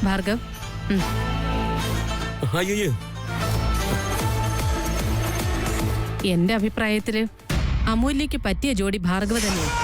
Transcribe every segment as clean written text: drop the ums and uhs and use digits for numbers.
ഭാർഗവ്. അയ്യോ, എന്റെ അഭിപ്രായത്തില് അമൂല്യക്ക് പറ്റിയ ജോഡി ഭാർഗവ തന്നെയാണ്.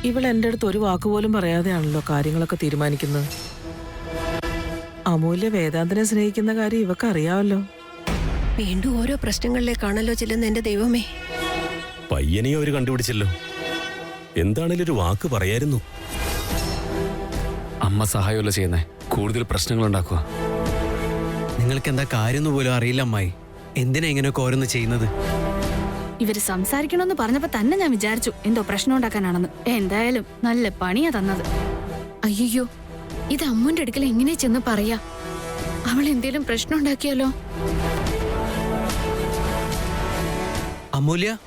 ഇവൾ എൻ്റെ അടുത്ത് ഒരു വാക്കുപോലും പറയാതെയാണല്ലോ കാര്യങ്ങളൊക്കെ തീരുമാനിക്കുന്നത്. അമൂല്യ വേദാന്തനെ സ്നേഹിക്കുന്ന കാര്യം ഇവക്ക് അറിയാമല്ലോ. വീണ്ടും ഓരോ പ്രശ്നങ്ങളിലേക്കാണല്ലോ ചെല്ലുന്ന എന്റെ ദൈവമേ. പയ്യനെയോ അവര് കണ്ടുപിടിച്ചല്ലോ. എന്താണേലും ഒരു വാക്ക് പറയായിരുന്നു. അമ്മ സഹായമല്ല ചെയ്യുന്നേ, കൂടുതൽ പ്രശ്നങ്ങൾ ഉണ്ടാക്കുക. നിങ്ങൾക്ക് എന്താ കാര്യം പോലും അറിയില്ല അമ്മായി. എന്തിനാ ഇങ്ങനെയൊക്കെ ഓരോന്ന് ചെയ്യുന്നത്? ഇവര് സംസാരിക്കണമെന്ന് പറഞ്ഞപ്പോ തന്നെ ഞാൻ വിചാരിച്ചു എന്തോ പ്രശ്നം ഉണ്ടാക്കാനാണെന്ന്. എന്തായാലും നല്ല പണിയാ തന്നത്. അയ്യോ, ഇത് അമ്മുന്റെ അടുക്കൽ എങ്ങനെ ചെന്ന് പറയാ? അവൾ എന്തേലും പ്രശ്നം ഉണ്ടാക്കിയാലോ? അമൂല്യ,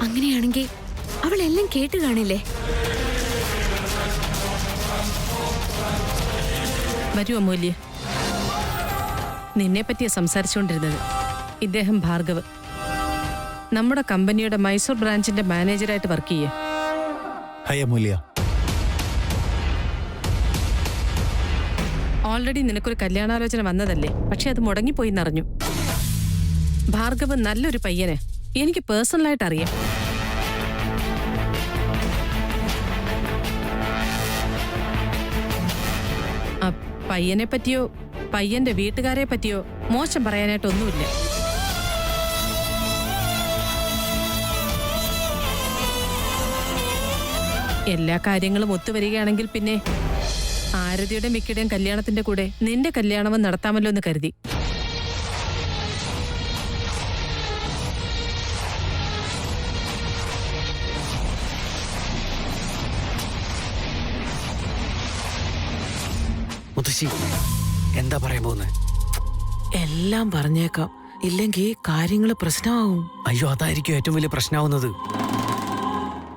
അങ്ങനെയാണെങ്കിൽ അവൾ എല്ലാം കേട്ട് കാണില്ലേ? വരൂ അമൂല്യ. നിന്നെ പറ്റിയാ സംസാരിച്ചുകൊണ്ടിരുന്നത്. ഇദ്ദേഹം ഭാർഗവ്, നമ്മുടെ കമ്പനിയുടെ മൈസൂർ ബ്രാഞ്ചിന്റെ മാനേജറായിട്ട് വർക്ക് ചെയ്യേ. ഹായ് അമൂല്യ. ഓൾറെഡി നിനക്കൊരു കല്യാണാലോചന വന്നതല്ലേ, പക്ഷെ അത് മുടങ്ങിപ്പോയി എന്നറിഞ്ഞു. ഭാർഗവ് നല്ലൊരു പയ്യനെ എനിക്ക് പേഴ്സണലായിട്ട് അറിയാം. പയ്യനെ പറ്റിയോ പയ്യന്റെ വീട്ടുകാരെ പറ്റിയോ മോശം പറയാനായിട്ടൊന്നുമില്ല. എല്ലാ കാര്യങ്ങളും ഒത്തുവരികയാണെങ്കിൽ പിന്നെ ആരതിയുടെ മിക്കയുടെയും കല്യാണത്തിന്റെ കൂടെ നിന്റെ കല്യാണവും നടത്താമല്ലോ എന്ന് കരുതി. മുത്തശ്ശി എന്താ പറയാൻ പോകുന്നത്? എല്ലാം പറഞ്ഞേക്കാം, ഇല്ലെങ്കിൽ കാര്യങ്ങൾ പ്രശ്നമാവും. അയ്യോ, അതായിരിക്കും ഏറ്റവും വലിയ പ്രശ്നമാവുന്നത്.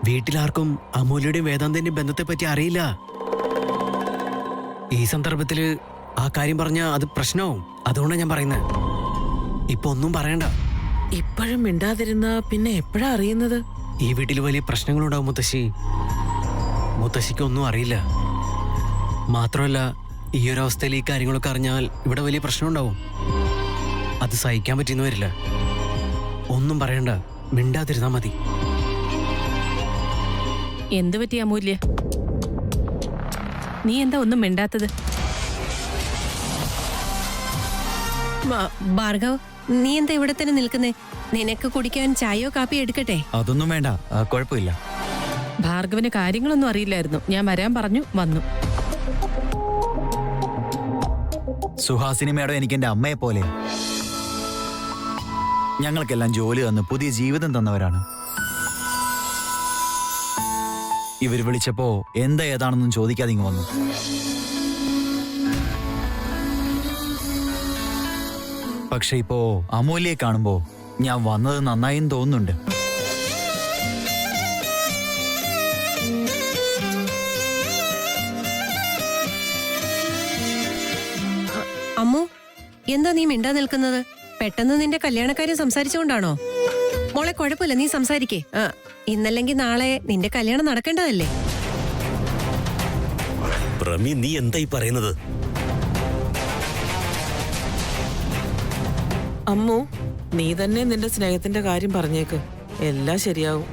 വീട്ടിലാർക്കും അമൂല്യയുടെയും വേദാന്തന്റെയും ബന്ധത്തെ പറ്റി അറിയില്ല. ഈ സന്ദർഭത്തില് ആ കാര്യം പറഞ്ഞാൽ അത് പ്രശ്നമാവും. അതുകൊണ്ടാണ് ഞാൻ പറയുന്നത്. ഇപ്പൊ ഒന്നും പറയണ്ട. ഇപ്പോഴും മിണ്ടാതിരുന്ന പിന്നെ എപ്പോഴാ അറിയുന്നത്? ഈ വീട്ടിൽ വലിയ പ്രശ്നങ്ങളുണ്ടാവും മുത്തശ്ശി. മുത്തശ്ശിക്കൊന്നും അറിയില്ല. മാത്രമല്ല, ഈ ഒരു അവസ്ഥയിൽ ഈ കാര്യങ്ങളൊക്കെ അറിഞ്ഞാൽ ഇവിടെ വലിയ പ്രശ്നം ഉണ്ടാവും. അത് സഹിക്കാൻ പറ്റിയെന്ന് വരില്ല. ഒന്നും പറയണ്ട, മിണ്ടാതിരുന്നാ മതി. എന്തു പറ്റി അമൂല്യ? നീ എന്താ ഒന്നും മിണ്ടാത്തത്? ഭാർഗവ്, നീ എന്താ ഇവിടെ തന്നെ നിൽക്കുന്നേ? നിനക്ക് കുടിക്കാൻ ചായയോ കാപ്പിയോ എടുക്കട്ടെ? അതൊന്നും വേണ്ട, കുഴപ്പമില്ല. ഭാർഗവന് കാര്യങ്ങളൊന്നും അറിയില്ലായിരുന്നു. ഞാൻ വരാൻ പറഞ്ഞു, വന്നു. സുഹാസിനി മേഡം എനിക്ക് എന്റെ അമ്മയെ പോലെ. ഞങ്ങൾക്കെല്ലാം ജോലി തന്ന് പുതിയ ജീവിതം തന്നവരാണ്. ഇവര് വിളിച്ചപ്പോ എന്താ ഏതാണെന്നും ചോദിക്കാതെ ഇങ്ങ് വന്നു. പക്ഷെ ഇപ്പോ അമൂല്യയെ കാണുമ്പോ ഞാൻ വന്നത് നന്നായെന്ന് തോന്നുന്നുണ്ട്. അമ്മു, എന്താ നീ മിണ്ടാ നിൽക്കുന്നത്? പെട്ടെന്ന് നിന്റെ കല്യാണക്കാര്യം സംസാരിച്ചുകൊണ്ടാണോ? മോളെ, കുഴപ്പമില്ല, നീ സംസാരിക്കേ. ഇന്നല്ലെങ്കിൽ നാളെ നിന്റെ കല്യാണം നടക്കേണ്ടതല്ലേ? പ്രമി, നീ എന്തായി പറയുന്നത്? അമ്മു, നീ തന്നെ നിന്റെ സ്നേഹത്തിന്റെ കാര്യം പറഞ്ഞേക്ക്, എല്ലാം ശരിയാവും.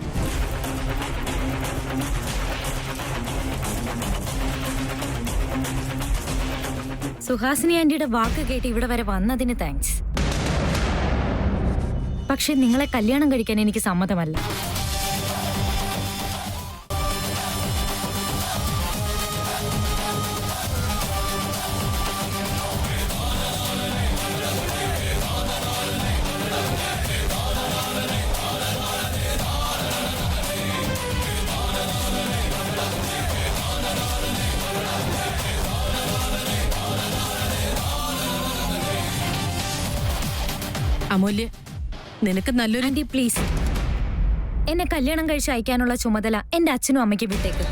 സുഹാസിനി ആന്റിയുടെ വാക്ക് കേട്ട് ഇവിടെ വരെ വന്നതിന് താങ്ക്സ്. പക്ഷെ നിങ്ങളെ കല്യാണം കഴിക്കാൻ എനിക്ക് സമ്മതമല്ല. അമൂല്യ, നിനക്ക് നല്ലൊരു ആന്റി പ്ലീസ്, എന്നെ കല്യാണം കഴിച്ച് അയക്കാനുള്ള ചുമതല എന്റെ അച്ഛനും അമ്മയ്ക്ക് വിട്ടേക്ക്.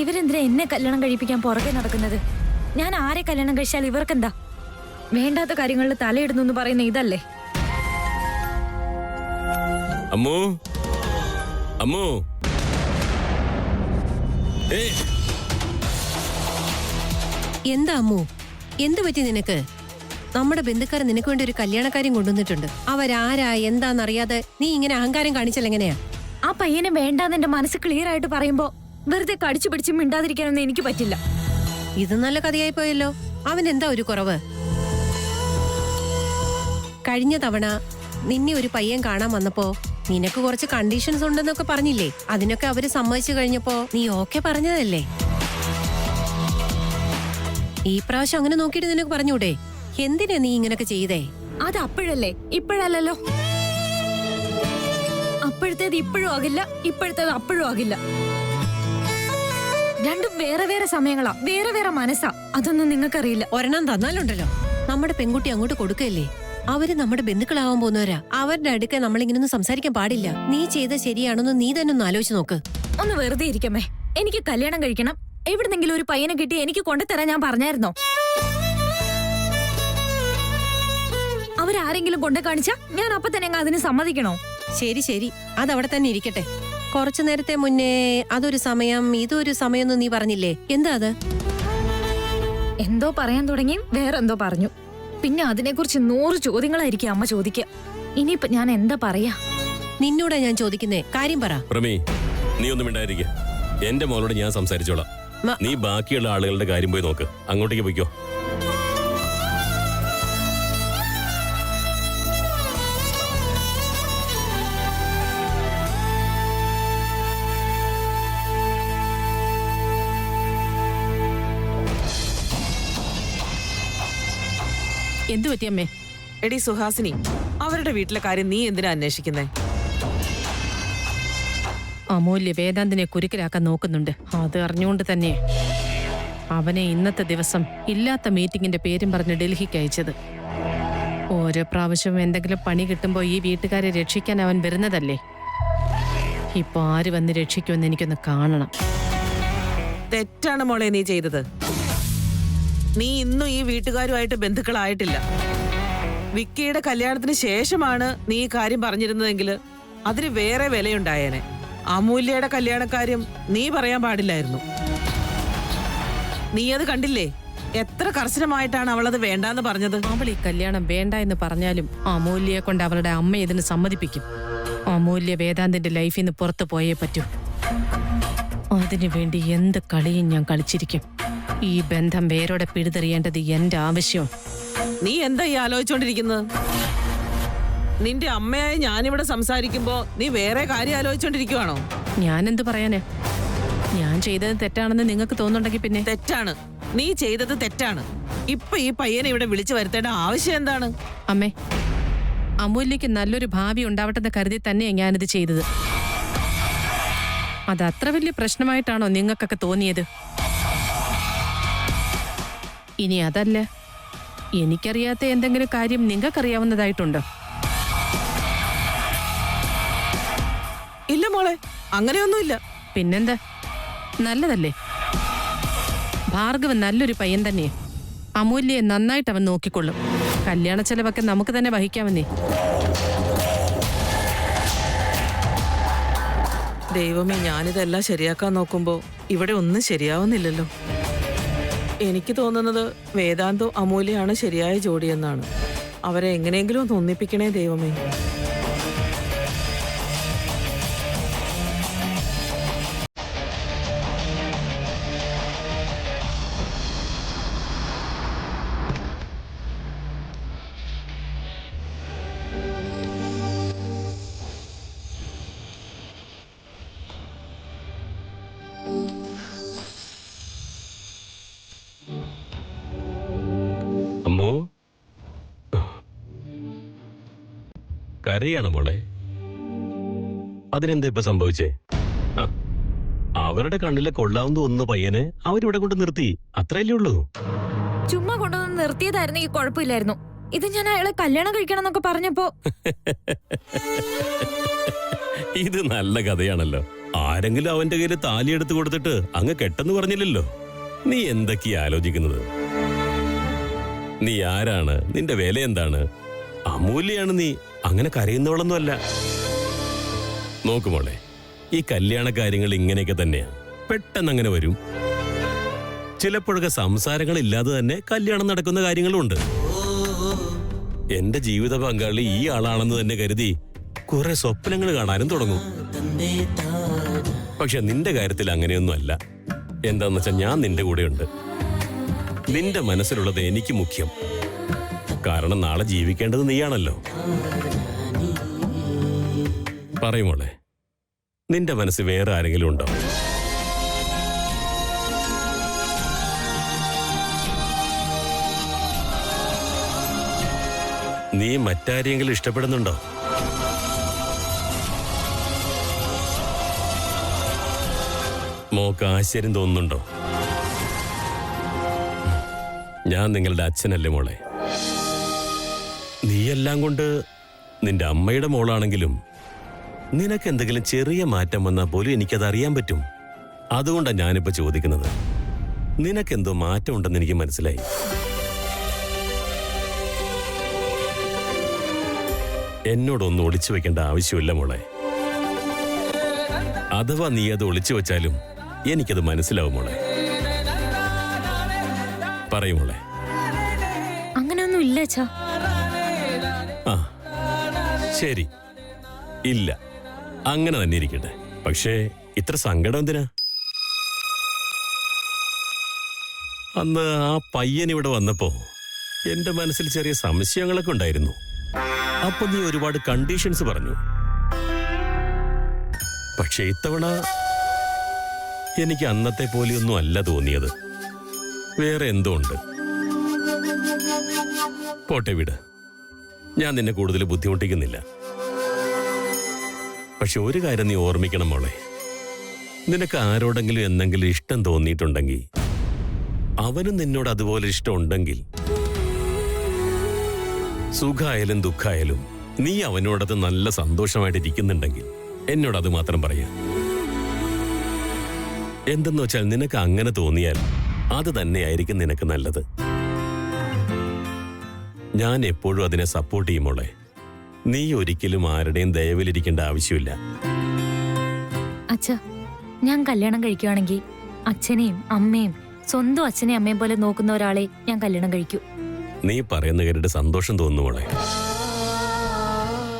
ഇവരെന്തിനാ എന്നെ കല്യാണം കഴിപ്പിക്കാൻ പുറകെ നടക്കുന്നത്? ഞാൻ ആരെ കല്യാണം കഴിച്ചാൽ ഇവർക്കെന്താ? വേണ്ടാത്ത കാര്യങ്ങളിൽ തലയിടുന്നു എന്ന് പറയുന്ന ഇതല്ലേ? അമ്മു, അമ്മു, എന്താ അമ്മു, എന്തു പറ്റി നിനക്ക്? നമ്മുടെ ബന്ധുക്കാർ നിനക്ക് വേണ്ടി ഒരു കല്യാണക്കാര്യം കൊണ്ടുവന്നിട്ടുണ്ട്. അവരാരാ എന്താന്നറിയാതെ നീ ഇങ്ങനെ അഹങ്കാരം കാണിച്ചാൽ എങ്ങനെയാ? ആ പയ്യനെ വേണ്ടാന്ന് എന്റെ മനസ്സ് ക്ലിയർ ആയിട്ട് പറയുമ്പോ വെറുതെ കടിച്ചു പിടിച്ച് മിണ്ടാതിരിക്കാനൊന്നും എനിക്ക് പറ്റില്ല. ഇത് നല്ല കഥയായി പോയല്ലോ. അവൻ എന്താ ഒരു കുറവ്? കഴിഞ്ഞ തവണ നിന്നെ ഒരു പയ്യൻ കാണാൻ വന്നപ്പോ നിനക്ക് കുറച്ച് കണ്ടീഷൻസ് ഉണ്ടെന്നൊക്കെ പറഞ്ഞില്ലേ? അതിനൊക്കെ അവര് സമ്മതിച്ചു കഴിഞ്ഞപ്പോ നീ ഓക്കെ പറഞ്ഞതല്ലേ? ഈ പ്രാവശ്യം അങ്ങനെ നോക്കിയിട്ട് നിനക്ക് പറഞ്ഞൂടെ? എന്തിനാ നീ ഇങ്ങനൊക്കെ ചെയ്തേ? അത് അപ്പോഴല്ലേ, ഇപ്പോഴല്ലല്ലോ. അപ്പോഴത്തേത് ഇപ്പോഴും ആകില്ല, ഇപ്പോഴത്തേത് അപ്പോഴും ആകില്ല. രണ്ടും വേറെ വേറെ സമയങ്ങളാ, വേറെ വേറെ മനസ്സാ. അതൊന്നും നിങ്ങൾക്കറിയില്ല. ഒരെണ്ണം തന്നാലുണ്ടല്ലോ, നമ്മുടെ പെൺകുട്ടി അങ്ങോട്ട് കൊടുക്കല്ലേ? അവര് നമ്മുടെ ബന്ധുക്കളാവാൻ പോകുന്നവരാ. അവരുടെ അടുക്ക നമ്മളിങ്ങനൊന്നും സംസാരിക്കാൻ പാടില്ല. നീ ചെയ്ത ശരിയാണെന്ന് നീ തന്നെ ഒന്ന് ആലോചിച്ച് നോക്ക്. ഒന്ന് വെറുതെ ഇരിക്കമ്മേ. എനിക്ക് കല്യാണം കഴിക്കണം. എവിടുന്നെങ്കിലും ഒരു പയ്യനെ കിട്ടി എനിക്ക് കൊണ്ടുതരാൻ ഞാൻ പറഞ്ഞായിരുന്നോ? അവരാരെങ്കിലും കൊണ്ടു കാണിച്ചാ ഞാൻ അപ്പൊ തന്നെ അതിന് സമ്മതിക്കണോ? ശരി ശരി, അതവിടെ തന്നെ ഇരിക്കട്ടെ. കുറച്ചു നേരത്തെ മുന്നേ അതൊരു സമയം ഇതൊരു സമയം എന്ന് നീ പറഞ്ഞില്ലേ? എന്താ അത്? എന്തോ പറയാൻ തുടങ്ങി വേറെന്തോ പറഞ്ഞു. പിന്നെ അതിനെക്കുറിച്ച് 100 ചോദ്യങ്ങളായിരിക്കും അമ്മ ചോദിക്കുക. ഇനിയിപ്പൊ ഞാൻ എന്താ പറയാ? നിന്നോടാ ഞാൻ ചോദിക്കുന്നേ, കാര്യം പറ. പ്രമി, നീ ഒന്നും മിണ്ടായിരിക്ക. എന്റെ മോളോട് ഞാൻ സംസാരിച്ചോളാം. നീ ബാക്കിയുള്ള ആളുകളുടെ കാര്യം പോയി നോക്ക്. അങ്ങോട്ടേക്ക് പോയിക്കോ. എന്തു പറ്റിയമ്മേ? എടി സുഹാസിനി, അവരുടെ വീട്ടിലെ കാര്യം നീ എന്തിനാ അന്വേഷിക്കുന്നേ? അമൂല്യ വേദാന്തിനെ കുരുക്കലാക്കാൻ നോക്കുന്നുണ്ട്. അത് അറിഞ്ഞുകൊണ്ട് തന്നെ അവനെ ഇന്നത്തെ ദിവസം ഇല്ലാത്ത മീറ്റിംഗിന്റെ പേരും പറഞ്ഞ് ഡൽഹിക്ക് അയച്ചത്. ഓരോ പ്രാവശ്യവും എന്തെങ്കിലും പണി കിട്ടുമ്പോൾ ഈ വീട്ടുകാരെ രക്ഷിക്കാൻ അവൻ വരുന്നതല്ലേ? ഇപ്പൊ ആര് വന്ന് രക്ഷിക്കുമെന്ന് എനിക്കൊന്ന് കാണണം. തെറ്റാണ് മോളെ നീ ചെയ്തത്. നീ ഇന്നും ഈ വീട്ടുകാരുമായിട്ട് ബന്ധുക്കളായിട്ടില്ല. വിക്കിയുടെ കല്യാണത്തിന് ശേഷമാണ് നീ ഈ കാര്യം പറഞ്ഞിരുന്നതെങ്കിൽ അതിന് വേറെ വിലയുണ്ടായേനെ. അമൂല്യയുടെ കല്യാണക്കാര്യം നീ പറയാൻ പാടില്ലായിരുന്നു. നീ അത് കണ്ടില്ലേ? എത്ര കർശനമായിട്ടാണ് അവളത് വേണ്ടാന്ന് പറഞ്ഞത്. അവൾ ഈ കല്യാണം വേണ്ട എന്ന് പറഞ്ഞാലും അമൂല്യയെ കൊണ്ട് അവളുടെ അമ്മ ഇതിന് സമ്മതിപ്പിക്കും. അമൂല്യ വേദാന്തിന്റെ ലൈഫിൽ നിന്ന് പുറത്തു പോയേ പറ്റൂ. അതിനു വേണ്ടി എന്ത് കളിയും ഞാൻ കളിച്ചിരിക്കും. ഈ ബന്ധം വേരോടെ പിഴുതെറിയേണ്ടത് എന്റെ ആവശ്യം. നീ എന്താ ഈ ആലോചിച്ചോണ്ടിരിക്കുന്നത്? നിന്റെ അമ്മയായി ഞാനിവിടെ സംസാരിക്കുമ്പോ നീ വേറെ കാര്യം ആലോചിച്ചോണ്ടിരിക്കുവാണോ? ഞാനെന്ത് പറയാന്? ഞാൻ ചെയ്തത് തെറ്റാണെന്ന് നിങ്ങൾക്ക് തോന്നുന്നുണ്ടെങ്കിൽ പിന്നെ തെറ്റാണ്. നീ ചെയ്തത് തെറ്റാണ്. ഇപ്പൊ ഈ പയ്യനെ ഇവിടെ വിളിച്ചു വരുത്തേണ്ട ആവശ്യം എന്താണ്? അമ്മേ, അമൂല്യക്ക് നല്ലൊരു ഭാവി ഉണ്ടാവട്ടെന്ന് കരുതി തന്നെയാണ് ഞാനിത് ചെയ്തത്. അത് അത്ര വലിയ പ്രശ്നമായിട്ടാണോ നിങ്ങൾക്കൊക്കെ തോന്നിയത്? ഇനി അതല്ല, എനിക്കറിയാത്ത എന്തെങ്കിലും കാര്യം നിങ്ങൾക്കറിയാവുന്നതായിട്ടുണ്ടോ? മോളെ, അങ്ങനെയൊന്നുമില്ല. പിന്നെന്താ, നല്ലതല്ലേ? ഭാർഗവൻ നല്ലൊരു പയ്യൻ തന്നെ. അമൂല്യയെ നന്നായിട്ട് അവൻ നോക്കിക്കൊള്ളും. കല്യാണ ചെലവൊക്കെ നമുക്ക് തന്നെ വഹിക്കാമെന്നേ. ദൈവമേ, ഞാനിതെല്ലാം ശരിയാക്കാൻ നോക്കുമ്പോ ഇവിടെ ഒന്നും ശരിയാവുന്നില്ലല്ലോ. എനിക്ക് തോന്നുന്നത് വേദാന്തോ അമൂല്യയാണ് ശരിയായ ജോഡിയെന്നാണ്. അവരെ എങ്ങനെയെങ്കിലും ഒന്ന് ഒന്നിപ്പിക്കണേ ദൈവമേ. അമ്മോ, കരയാണ് മോളെ. അതിനെന്താ ഇപ്പൊ സംഭവിച്ചേ? അവരുടെ കണ്ണിലെ കൊള്ളാവുന്ന ഒന്ന് പയ്യനെ അവരിവിടെ കൊണ്ട് നിർത്തി, അത്രയല്ലേ ഉള്ളൂ. ചുമ്മാ കൊണ്ടുവന്ന് നിർത്തിയതായിരുന്നെങ്കിൽ കുഴപ്പമില്ലായിരുന്നു. ഇത് ഞാൻ അയാളെ കല്യാണം കഴിക്കണം എന്നൊക്കെ പറഞ്ഞപ്പോ ഇത് നല്ല കഥയാണല്ലോ. ആരെങ്കിലും അവന്റെ കയ്യിൽ താലി എടുത്തു കൊടുത്തിട്ട് അങ്ങ് കെട്ടെന്ന് പറഞ്ഞില്ലല്ലോ. നീ എന്തൊക്കെയാ ആലോചിക്കുന്നത്? നീ ആരാണ്? നിന്റെ വില എന്താണ്? അമൂല്യാണ് നീ. അങ്ങനെ കരയുന്നവളൊന്നുമല്ല. നോക്കുമോളെ, ഈ കല്യാണ കാര്യങ്ങൾ ഇങ്ങനെയൊക്കെ തന്നെയാ. പെട്ടെന്ന് അങ്ങനെ വരും. ചിലപ്പോഴൊക്കെ സംസാരങ്ങൾ ഇല്ലാതെ തന്നെ കല്യാണം നടക്കുന്ന കാര്യങ്ങളും ഉണ്ട്. എന്റെ ജീവിത പങ്കാളി ഈ ആളാണെന്ന് തന്നെ കരുതി കുറെ സ്വപ്നങ്ങൾ കാണാനും തുടങ്ങും. പക്ഷെ നിന്റെ കാര്യത്തിൽ അങ്ങനെയൊന്നും അല്ല. എന്താന്ന് വെച്ചാൽ ഞാൻ നിന്റെ കൂടെയുണ്ട്. നിന്റെ മനസ്സിലുള്ളത് എനിക്ക് മുഖ്യം. കാരണം നാളെ ജീവിക്കേണ്ടത് നീയാണല്ലോ. പറയുമോളെ, നിന്റെ മനസ്സ് വേറെ ആരെങ്കിലും ഉണ്ടോ? നീ മറ്റാരെയെങ്കിലും ഇഷ്ടപ്പെടുന്നുണ്ടോ? മോക്ക് ആശ്ചര്യം തോന്നുന്നുണ്ടോ? ഞാൻ നിങ്ങളുടെ അച്ഛനല്ലേ മോളെ. നീയെല്ലാം കൊണ്ട് നിന്റെ അമ്മയുടെ മോളാണെങ്കിലും നിനക്ക് എന്തെങ്കിലും ചെറിയ മാറ്റം വന്നാൽ പോലും എനിക്കത് അറിയാൻ പറ്റും. അതുകൊണ്ടാണ് ഞാനിപ്പോ ചോദിക്കുന്നത്. നിനക്കെന്തോ മാറ്റം ഉണ്ടെന്ന് എനിക്ക് മനസ്സിലായി. എന്നോടൊന്നും ഒളിച്ചു വെക്കേണ്ട ആവശ്യമില്ല മോളെ. അഥവാ നീ അത് ഒളിച്ചു വെച്ചാലും എനിക്കത് മനസ്സിലാവും മോളെ. പറയും മോളെ. അങ്ങനെയൊന്നും ഇല്ല അച്ഛാ. ആ ശരി, ഇല്ല, അങ്ങനെ തന്നെ ഇരിക്കട്ടെ. പക്ഷേ ഇത്ര സങ്കടം എന്തിനാ? അന്ന് ആ പയ്യൻ ഇവിടെ വന്നപ്പോ എന്റെ മനസ്സിൽ ചെറിയ സംശയങ്ങളൊക്കെ ഉണ്ടായിരുന്നു. അപ്പൊ നീ ഒരുപാട് കണ്ടീഷൻസ് പറഞ്ഞു. പക്ഷെ ഇത്തവണ എനിക്ക് അന്നത്തെ പോലെയൊന്നും അല്ല തോന്നിയത്. വേറെ എന്തോ ഉണ്ട്. പോട്ടെ, വിട്. ഞാൻ നിന്നെ കൂടുതൽ ബുദ്ധിമുട്ടിക്കുന്നില്ല. പക്ഷെ ഒരു കാര്യം നീ ഓർമ്മിക്കണം മോളെ. നിനക്ക് ആരോടെങ്കിലും എന്തെങ്കിലും ഇഷ്ടം തോന്നിയിട്ടുണ്ടെങ്കിൽ, അവനും നിന്നോട് അതുപോലെ ഇഷ്ടമുണ്ടെങ്കിൽ, സുഖായാലും ദുഃഖായാലും നീ അവനോടത് നല്ല സന്തോഷമായിട്ടിരിക്കുന്നുണ്ടെങ്കിൽ എന്നോടത് മാത്രം പറയാ. എന്തെന്ന് വെച്ചാൽ നിനക്ക് അങ്ങനെ തോന്നിയാൽ അത് തന്നെയായിരിക്കും നിനക്ക് നല്ലത്. ഞാൻ എപ്പോഴും അതിനെ സപ്പോർട്ട് ചെയ്യുമോളെ. നീ ഒരിക്കലും ആരുടെയും ദയവിലിരിക്കേണ്ട ആവശ്യമില്ല. അച്ഛാ, ഞാൻ കല്യാണം കഴിക്കുവാണെങ്കിൽ അച്ഛനെയും അമ്മയും സ്വന്തം അച്ഛനെയും അമ്മയും പോലെ നോക്കുന്ന ഒരാളെ ഞാൻ കല്യാണം കഴിക്കൂ. നീ പറയുന്ന കേട്ടിട്ട് സന്തോഷം തോന്നുന്നു മോളെ.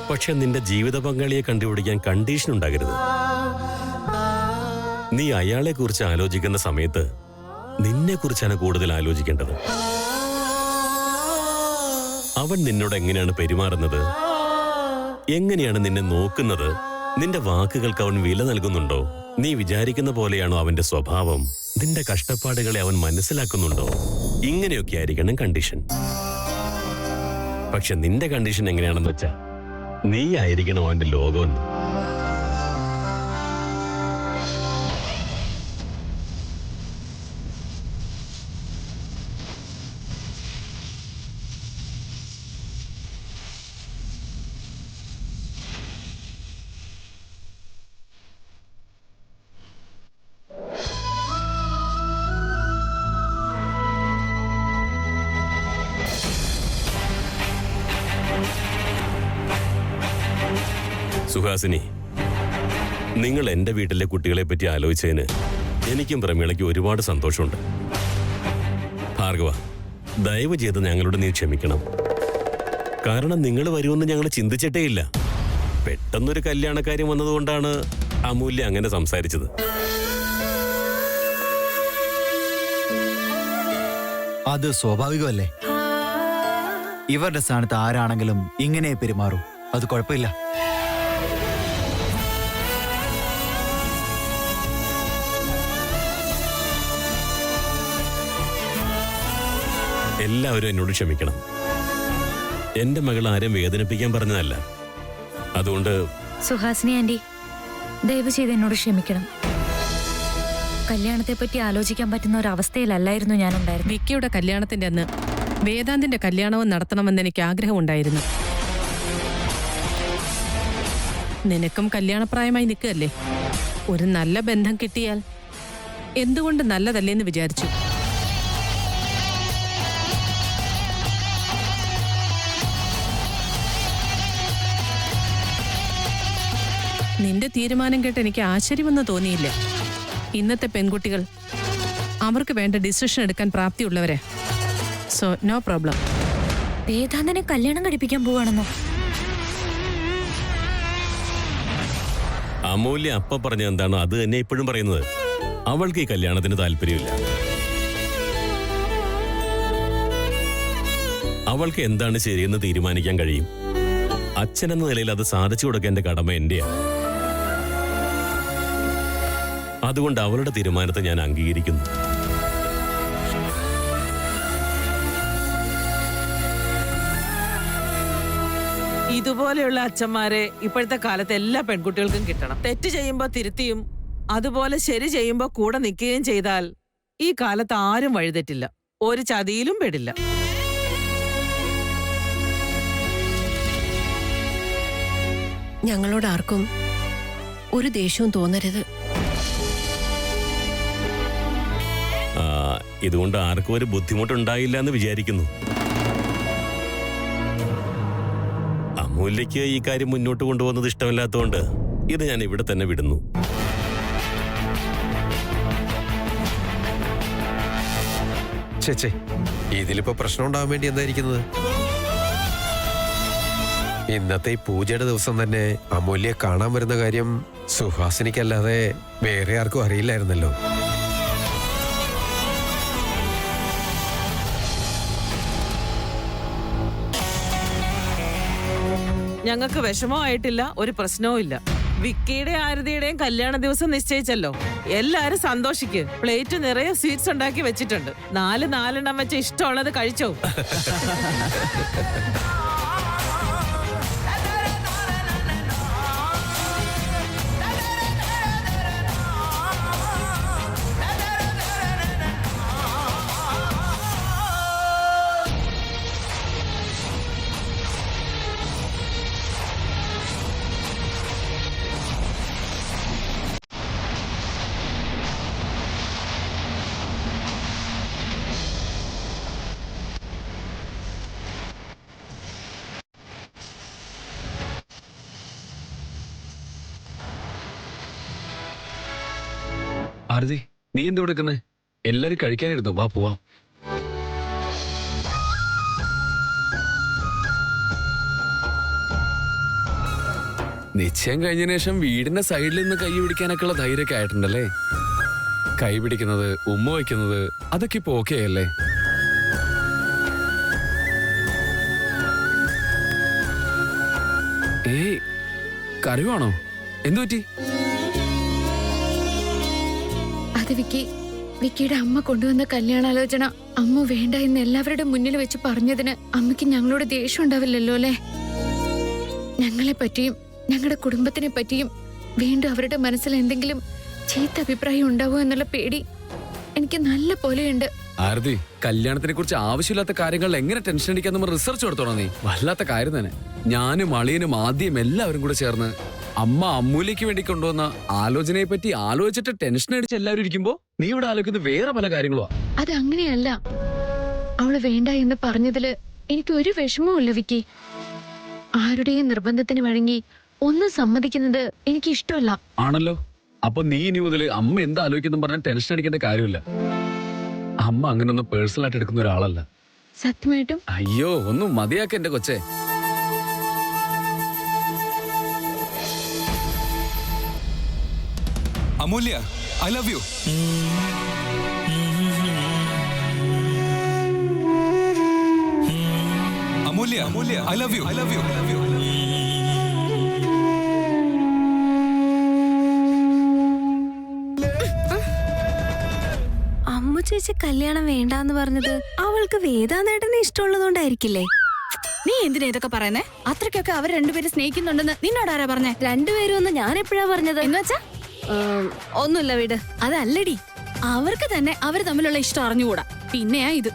പക്ഷെ നിന്റെ ജീവിത പങ്കാളിയെ കണ്ടുപിടിക്കാൻ കണ്ടീഷൻ ഉണ്ടാകരുത്. നീ അയാളെ കുറിച്ച് ആലോചിക്കുന്ന സമയത്ത് നിന്നെ കുറിച്ചാണ് കൂടുതൽ ആലോചിക്കേണ്ടത്. അവൻ നിന്നോട് എങ്ങനെയാണ് പെരുമാറുന്നത്, എങ്ങനെയാണ് നിന്നെ നോക്കുന്നത്, നിന്റെ വാക്കുകൾക്ക് അവൻ വില നൽകുന്നുണ്ടോ, നീ വിചാരിക്കുന്ന പോലെയാണോ അവന്റെ സ്വഭാവം, നിന്റെ കഷ്ടപ്പാടുകളെ അവൻ മനസ്സിലാക്കുന്നുണ്ടോ, ഇങ്ങനെയൊക്കെ ആയിരിക്കണം കണ്ടീഷൻ. പക്ഷെ നിന്റെ കണ്ടീഷൻ എങ്ങനെയാണെന്ന് വെച്ചാ നീ ആയിരിക്കണം അവന്റെ ലോകമെന്ന്. സുഹാസിനി, നിങ്ങൾ എന്റെ വീട്ടിലെ കുട്ടികളെ പറ്റി ആലോചിച്ചതിന് എനിക്കും പ്രമീളയ്ക്കും ഒരുപാട് സന്തോഷമുണ്ട്. ഭാർഗവ, ദയവ് ചെയ്ത് ഞങ്ങളോട് നീ ക്ഷമിക്കണം. കാരണം നിങ്ങൾ വരുമെന്ന് ഞങ്ങൾ ചിന്തിച്ചിട്ടേ ഇല്ല. പെട്ടെന്നൊരു കല്യാണക്കാര്യം വന്നതുകൊണ്ടാണ് അമൂല്യ അങ്ങനെ സംസാരിച്ചത്. അത് സ്വാഭാവികമല്ലേ? ഇവരുടെ സ്ഥാനത്ത് ആരാണെങ്കിലും ഇങ്ങനെ പെരുമാറും. അത് കുഴപ്പമില്ല. എല്ലാവരും എന്നോട് ക്ഷമിക്കണം. എന്റെ മകൾ ആരെയും വേദനിപ്പിക്കാൻ പറഞ്ഞതല്ല. അതുകൊണ്ട് സുഹാസിനി ആന്റി, ദയവ് ചെയ്ത് എന്നോട് ക്ഷമിക്കണം. കല്യാണത്തെ പറ്റി ആലോചിക്കാൻ പറ്റുന്ന ഒരു അവസ്ഥയിലല്ലായിരുന്നു ഞാൻ ഉണ്ടായിരുന്നത്. വിക്കിയുടെ കല്യാണത്തിന്റെ അന്ന് വേദാന്തിന്റെ കല്യാണവും നടത്തണമെന്ന് എനിക്ക് ആഗ്രഹമുണ്ടായിരുന്നു. നിനക്കും കല്യാണപ്രായമായി നിൽക്കുകയല്ലേ, ഒരു നല്ല ബന്ധം കിട്ടിയാൽ എന്തുകൊണ്ട് നല്ലതല്ലേന്ന് വിചാരിച്ചു. നിന്റെ തീരുമാനം കേട്ട് എനിക്ക് ആശ്ചര്യമൊന്നും തോന്നിയില്ല. ഇന്നത്തെ പെൺകുട്ടികൾ അവർക്ക് വേണ്ട ഡിസിഷൻ എടുക്കാൻ പ്രാപ്തിയുള്ളവരെ. So no problem. വേദാന്തനെ കല്യാണം കഴിപ്പിക്കാൻ പോവാണെന്നോ? അമൂല്യ അപ്പ പറഞ്ഞ എന്താണോ അത് തന്നെ ഇപ്പോഴും പറയുന്നത്. അവൾക്ക് ഈ കല്യാണത്തിന് താല്പര്യമില്ല. അവൾക്ക് എന്താണ് ശരിയെന്ന് തീരുമാനിക്കാൻ കഴിയും. അച്ഛനെന്ന നിലയിൽ അത് സാധിച്ചു കൊടുക്കാൻ എന്റെ കടമ എന്റെയാണ്. അതുകൊണ്ട് അവളുടെ തീരുമാനത്തെ ഞാൻ അംഗീകരിക്കുന്നു. ഇതുപോലെയുള്ള അച്ഛന്മാരെ ഇപ്പോഴത്തെ കാലത്ത് എല്ലാ പെൺകുട്ടികൾക്കും കിട്ടണം. തെറ്റ് ചെയ്യുമ്പോ തിരുത്തിയും അതുപോലെ ശരി ചെയ്യുമ്പോ കൂടെ നിൽക്കുകയും ചെയ്താൽ ഈ കാലത്ത് ആരും വഴിതെറ്റില്ല, ഒരു ചതിയിലും പെടില്ല. ഞങ്ങളോട് ആർക്കും ഒരു ദേഷ്യവും തോന്നരുത്. ഇതുകൊണ്ട് ആർക്കും ഒരു ബുദ്ധിമുട്ടുണ്ടായില്ല എന്ന് വിചാരിക്കുന്നു. അമൂല്യയ്ക്ക് ഈ കാര്യം മുന്നോട്ട് കൊണ്ടുപോകുന്നത് ഇഷ്ടമല്ലാത്തതുകൊണ്ട് ഇത് ഞാൻ ഇവിടെ തന്നെ വിടുന്നു. ചേച്ചേ, ഇതിലിപ്പോ പ്രശ്നം ഉണ്ടാവാൻ വേണ്ടി എന്തായിരിക്കുന്നത്? ഇന്നത്തെ ഈ പൂജയുടെ ദിവസം തന്നെ അമൂല്യെ കാണാൻ വരുന്ന കാര്യം സുഹാസിനിക്കല്ലാതെ വേറെ ആർക്കും അറിയില്ലായിരുന്നല്ലോ. ഞങ്ങൾക്ക് വിഷമമായിട്ടില്ല, ഒരു പ്രശ്നവും ഇല്ല. വിക്കിയുടെ ആരതിയുടെയും കല്യാണ ദിവസം നിശ്ചയിച്ചല്ലോ. എല്ലാരും സന്തോഷിക്ക്. പ്ലേറ്റ് നിറയെ സ്വീറ്റ്സ് ഉണ്ടാക്കി വെച്ചിട്ടുണ്ട്. 4 വെച്ച് ഇഷ്ടമുള്ളത് കഴിച്ചോ. ആരതി, നീ എന്ത് കൊടുക്കുന്നേ? എല്ലാരും കഴിക്കാനിരുന്നു, വാ പോവാം. നിശ്ചയം കഴിഞ്ഞ ശേഷം വീടിന്റെ സൈഡിൽ നിന്ന് കൈ പിടിക്കാനൊക്കെ ഉള്ള ധൈര്യമൊക്കെ ആയിട്ടുണ്ടല്ലേ? കൈ പിടിക്കുന്നത്, ഉമ്മ വയ്ക്കുന്നത്, അതൊക്കെ ഇപ്പൊ ഓക്കെ അല്ലേ? ഏയ്, കറിവാണോ? എന്തു പറ്റി? അത് വിക്കിയുടെ അമ്മ കൊണ്ടുവന്ന കല്യാണാലോചന അമ്മ വേണ്ട എന്ന് എല്ലാവരുടെ മുന്നിൽ വെച്ച് പറഞ്ഞതിന് അമ്മയ്ക്ക് ഞങ്ങളോട് ദേഷ്യം ഉണ്ടാവില്ലല്ലോ അല്ലേ? ഞങ്ങളെ പറ്റിയും ഞങ്ങളുടെ കുടുംബത്തിനെ പറ്റിയും വീണ്ടും അവരുടെ മനസ്സിൽ എന്തെങ്കിലും ചീത്ത അഭിപ്രായം ഉണ്ടാവോ എന്നുള്ള പേടി എനിക്ക് നല്ല പോലെയുണ്ട്. ആരതി, കല്യാണത്തിനെ കുറിച്ച് ആവശ്യമില്ലാത്ത കാര്യങ്ങൾ എങ്ങനെ ടെൻഷൻ അടിക്കാൻ നമ്മൾ റിസർച്ച് എടുത്തോണോ? നീ വല്ലാത്ത കാര്യം തന്നെ. ഞാനും അളിയനും ആദ്യം എല്ലാവരും കൂടെ ചേർന്ന് അമ്മ അമ്മൂലേക്ക് വേണ്ടി കൊണ്ടുവന്ന ആലോചനയെ പറ്റി ആലോചിച്ചിട്ട് ടെൻഷൻ അടിച്ച് എല്ലാവരും ഇരിക്കുമ്പോ നീ ഇവിടെ ആലോചിക്കുന്നത് വേറെ പല കാര്യങ്ങളുവാ. അത് അങ്ങനെയല്ല. അവള് വേണ്ട എന്ന് പറഞ്ഞതില് എനിക്ക് ഒരു വിഷമവും ഇല്ല വിക്കി. ആരുടെയും നിർബന്ധത്തിന് വഴങ്ങി ഒന്നും സമ്മതിക്കുന്നത് എനിക്ക് ഇഷ്ടമല്ല. ആണല്ലോ. അപ്പൊ നീ ഇനി മുതൽ അമ്മ എന്താ ആലോചിക്കുന്നു പറഞ്ഞാൽ ടെൻഷൻ അടിക്കേണ്ട കാര്യമില്ല. അമ്മ അങ്ങനൊന്നും പേഴ്സണൽ ആയിട്ട് എടുക്കുന്ന ഒരാളല്ല. സത്യമായിട്ടും അയ്യോ, ഒന്നും മതിയാക്ക എന്റെ കൊച്ചേ. Amulya, I love you. Amulya, I love you. Ammu ചേച്ചി കല്യാണം വേണ്ടാന്ന് പറഞ്ഞത് അവൾക്ക് വേദാന്തേട്ടനെ ഇഷ്ടമുള്ളതുകൊണ്ടായിരിക്കില്ലേ? നീ എന്തിനാ ഇതൊക്കെ പറയുന്നേ? അത്രയ്ക്കൊക്കെ അവർ രണ്ടുപേരും സ്നേഹിക്കുന്നുണ്ടെന്ന് നിന്നോട് ആരാ പറഞ്ഞേ? രണ്ടുപേരും ഒന്ന് ഞാൻ എപ്പോഴാ പറഞ്ഞത്? എന്ന് വെച്ചാ ഒന്നുമില്ല വീട്. അതല്ലടി, അവർക്ക് തന്നെ അവർ തമ്മിലുള്ള ഇഷ്ടം അറിഞ്ഞുകൂടാ. പിന്നെയാ ഇത്.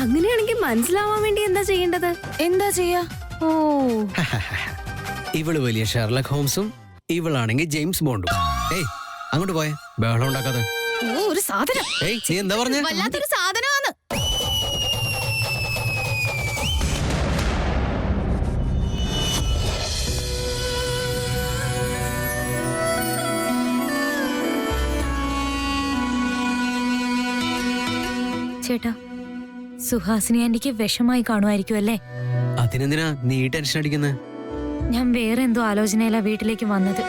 അങ്ങനെയാണെങ്കിൽ മനസ്സിലാവാൻ വേണ്ടി എന്താ ചെയ്യേണ്ടത്? എന്താ ചെയ്യാ? ഓ, ഇവള് വലിയ ഷെർലക് ഹോംസും ഇവളാണെങ്കിൽ ജെയിംസ് ബോണ്ടും. ഏയ് അങ്ങോട്ട് പോയെ, ബഹളം ഉണ്ടാക്കാതെ. ഓ, ഒരു സാധനം. ഏയ് നീ എന്താ പറഞ്ഞ? വല്ലാത്തൊരു സാധനമാണ്. ചേട്ടാ, സുഹാസിനി ആന്റിക്ക് വിഷമായി കാണുമായിരിക്കും അല്ലേ? അതിനെന്തിനാ നീ ടെൻഷൻ അടിക്കുന്നത്? ഞാൻ വേറെ എന്തോ ആലോചനയിലാ വീട്ടിലേക്ക് വന്നത്.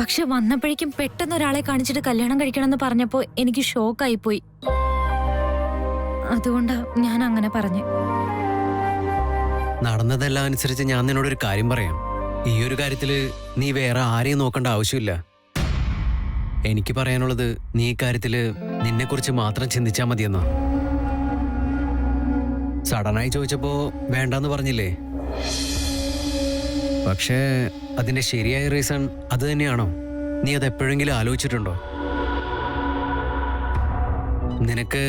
പക്ഷെ വന്നപ്പോഴേക്കും പെട്ടെന്ന് ഒരാളെ കാണിച്ചിട്ട് കല്യാണം കഴിക്കണമെന്ന് പറഞ്ഞപ്പോ എനിക്ക് ഷോക്കായി പോയി. അതുകൊണ്ടാ ഞാൻ അങ്ങനെ പറഞ്ഞു. നടന്നതെല്ലാം അനുസരിച്ച് ഞാൻ നിന്നോടൊരു കാര്യം പറയാം. ഈ ഒരു കാര്യത്തില് നീ വേറെ ആരെയും നോക്കേണ്ട ആവശ്യമില്ല. എനിക്ക് പറയാനുള്ളത് നീ ഈ കാര്യത്തില് നിന്നെ കുറിച്ച് മാത്രം ചിന്തിച്ചാ മതിയെന്നാ. സഡനായി ചോദിച്ചപ്പോ വേണ്ടാന്ന് പറഞ്ഞില്ലേ? പക്ഷേ അതിന്റെ ശരിയായ റീസൺ അത് തന്നെയാണോ? നീ അത് എപ്പോഴെങ്കിലും ആലോചിച്ചിട്ടുണ്ടോ? നിനക്ക്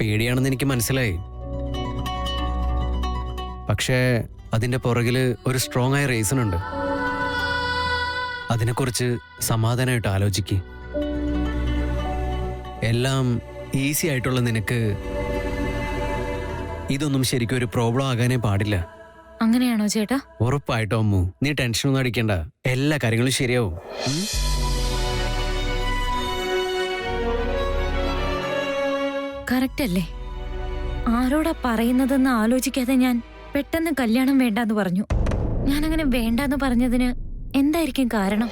പേടിയാണെന്ന് എനിക്ക് മനസ്സിലായി. പക്ഷേ അതിന്റെ പുറകില് ഒരു സ്ട്രോങ് ആയ റീസൺ ഉണ്ട്. അതിനെക്കുറിച്ച് സമാധാനമായിട്ട് ആലോചിക്ക്. എല്ലാം ഈസി ആയിട്ടുള്ള നിനക്ക് ഇതൊന്നും ശരിക്കും ഒരു പ്രോബ്ലം ആകാനേ പാടില്ല. അങ്ങനെയാണോ ചേട്ടാ? ഉറപ്പായിട്ടോ അമ്മു, നീ ടെൻഷനൊന്നും അടിക്കണ്ട. എല്ലാ കാര്യങ്ങളും ശരിയാവും. കറക്റ്റ് അല്ലേ? ആരോടാ പറയുന്നതെന്ന് ആലോചിക്കാതെ ഞാൻ പെട്ടെന്ന് കല്യാണം വേണ്ടാന്ന് പറഞ്ഞു. ഞാനങ്ങനെ വേണ്ടാന്ന് പറഞ്ഞതിന് എന്തായിരിക്കും കാരണം?